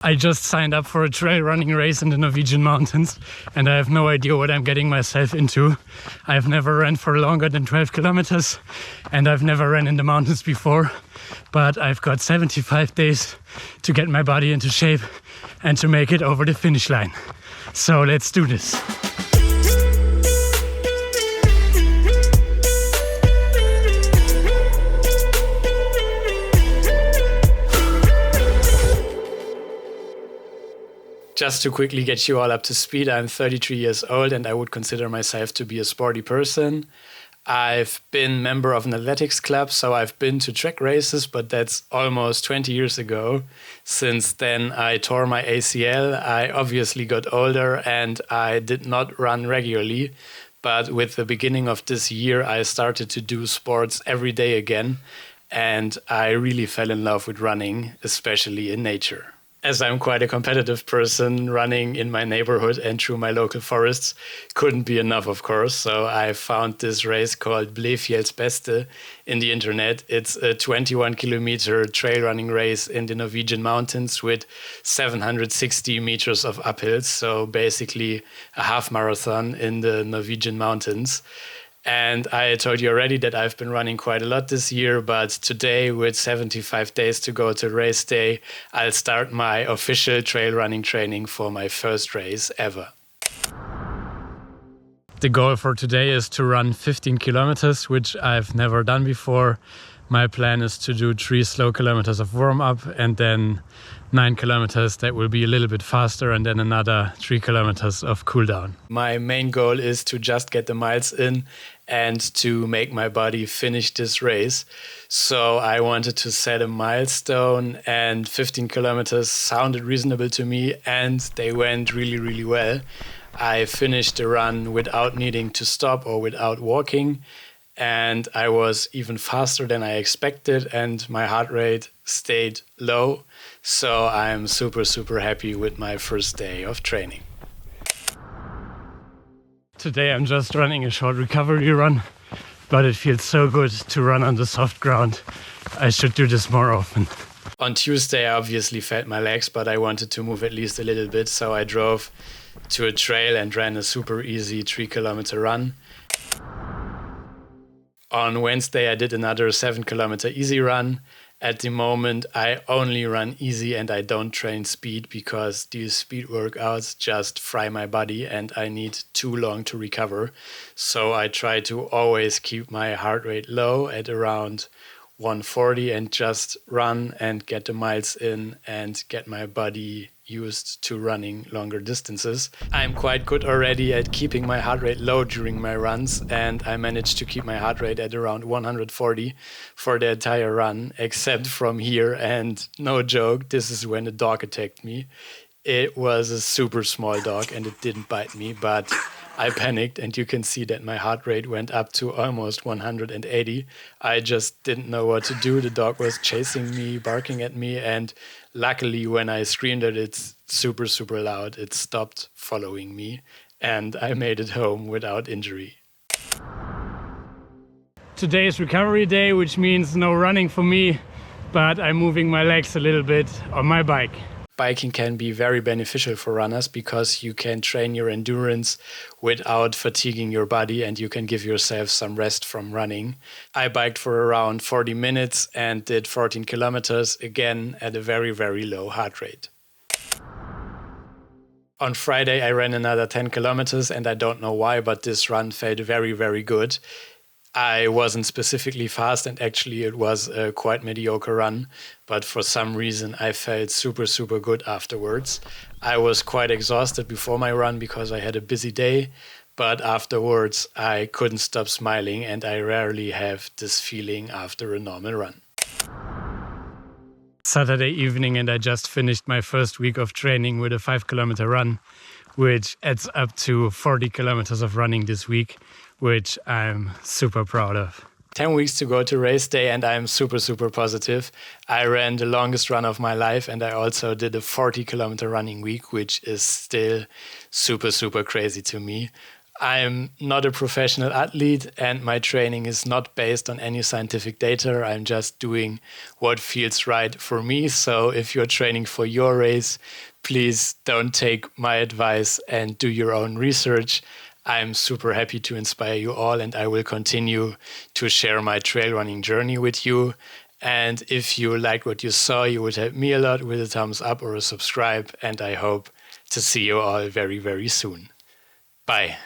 I just signed up for a trail running race in the Norwegian mountains and I have no idea what I'm getting myself into. I've never ran for longer than 12 kilometers and I've never ran in the mountains before, but I've got 75 days to get my body into shape and to make it over the finish line. So let's do this. Just to quickly get you all up to speed, I'm 33 years old and I would consider myself to be a sporty person. I've been member of an athletics club, so I've been to track races, but that's almost 20 years ago. Since then, I tore my ACL. I obviously got older and I did not run regularly. But with the beginning of this year, I started to do sports every day again. And I really fell in love with running, especially in nature. As I'm quite a competitive person, running in my neighborhood and through my local forests couldn't be enough, of course. So I found this race called Blefjells Beste in the internet. It's a 21-kilometer trail running race in the Norwegian mountains with 760 meters of uphills. So basically a half marathon in the Norwegian mountains. And I told you already that I've been running quite a lot this year, but today, with 75 days to go to race day, I'll start my official trail running training for my first race ever. The goal for today is to run 15 kilometers, which I've never done before. My plan is to do 3 slow kilometers of warm-up and then 9 kilometers that will be a little bit faster and then another 3 kilometers of cool down. My main goal is to just get the miles in and to make my body finish this race. So I wanted to set a milestone and 15 kilometers sounded reasonable to me and they went really, really well. I finished the run without needing to stop or without walking. And I was even faster than I expected and my heart rate stayed low. So I'm super, super happy with my first day of training. Today I'm just running a short recovery run, but it feels so good to run on the soft ground. I should do this more often. On Tuesday I obviously felt my legs, but I wanted to move at least a little bit. So I drove to a trail and ran a super easy 3-kilometer run. On Wednesday, I did another 7-kilometer easy run. At the moment, I only run easy and I don't train speed because these speed workouts just fry my body and I need too long to recover. So I try to always keep my heart rate low at around 140 and just run and get the miles in and get my body used to running longer distances. I'm quite good already at keeping my heart rate low during my runs and I managed to keep my heart rate at around 140 for the entire run, except from here, and no joke, this is when a dog attacked me. It was a super small dog and it didn't bite me, but I panicked and you can see that my heart rate went up to almost 180. I just didn't know what to do. The dog was chasing me, barking at me, and luckily when I screamed at it super, super loud, it stopped following me and I made it home without injury. Today is recovery day, which means no running for me, but I'm moving my legs a little bit on my bike. Biking can be very beneficial for runners because you can train your endurance without fatiguing your body and you can give yourself some rest from running. I biked for around 40 minutes and did 14 kilometers, again at a very, very low heart rate. On Friday, I ran another 10 kilometers and I don't know why, but this run felt very, very good. I wasn't specifically fast and actually it was a quite mediocre run, but for some reason I felt super, super good afterwards. I was quite exhausted before my run because I had a busy day, but afterwards I couldn't stop smiling and I rarely have this feeling after a normal run. Saturday evening and I just finished my first week of training with a 5-kilometer run, which adds up to 40 kilometers of running this week, which I'm super proud of. 10 weeks to go to race day and I'm super, super positive. I ran the longest run of my life and I also did a 40-kilometer running week, which is still super, super crazy to me. I'm not a professional athlete and my training is not based on any scientific data. I'm just doing what feels right for me. So if you're training for your race, please don't take my advice and do your own research. I'm super happy to inspire you all, and I will continue to share my trail running journey with you. And if you liked what you saw, you would help me a lot with a thumbs up or a subscribe. And I hope to see you all very, very soon. Bye.